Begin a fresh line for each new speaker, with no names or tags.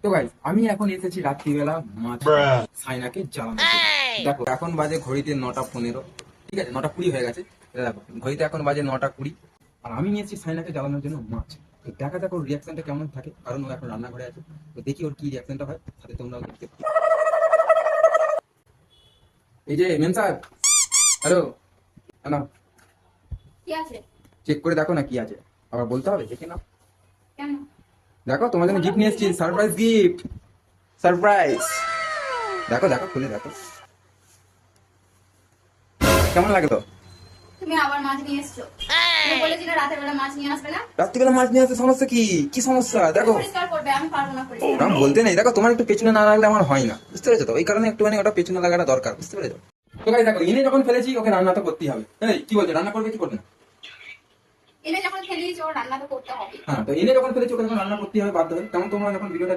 তো গাইস আমি এখন এসেছি রাত্রিবেলা মাছ সাইনাকে জ্বালানো। দেখো এখন বাজে ঘড়িতে 9:15, ঠিক আছে 9:20 হয়ে গেছে। দেখো ঘড়িতে এখন বাজে 9:20, আর আমি নিয়েছি সাইনাকে জ্বালানোর জন্য মাছ। তো দেখা যাক ওর রিয়াকশনটা কেমন থাকে, কারণ ও এখন রান্নাঘরে আছে। তো দেখি ওর কি রিয়াকশনটা হয়, সাথে তোমরাও দেখতে পাবে। এই যে মেম স্যার, হ্যালো, না
কি আছে?
চেক করে দেখো না কি আছে, আবার বলতে হবে, দেখে নাও।
কেন?
দেখো তোমার জন্য গিফট নিয়ে এসেছি, সারপ্রাইজ গিফট, সারপ্রাইজ। দেখো দেখো খুলে দেখো, কেমন লাগলো?
তুমি আবার মাছ নিয়ে এসছো? তুমি বলেছিলে রাতের বেলা মাছ নিয়ে আসবে না?
রাত্রিবেলা মাছ নিয়ে আসতে সমস্যা কি? কি সমস্যা? দেখো
পরিষ্কার করবে, আমি পারবো না করে।
আমি বলতে নেই, দেখো তোমার একটু পেছনে না লাগলে আমার হয় না, বুঝতে পেরেছো তো? ওই কারণে একটুখানি ওটা পেছনে লাগাটা দরকার, বুঝতে পেরেছো? তো গাইস দেখো, এনে যখন ফেলেছি ওকে রান্না তো করতেই হবে। এই কি বলছো, রান্না করবে কি করবে না?
এনে যখন ফেলিয়েছো রান্না তো করতে হবে।
হ্যাঁ, তো এনে যখন ফেলেছি ওকে যখন রান্না করতেই হবে বাধ্য হয়ে, তেমন তোমরা যখন ভিডিওটা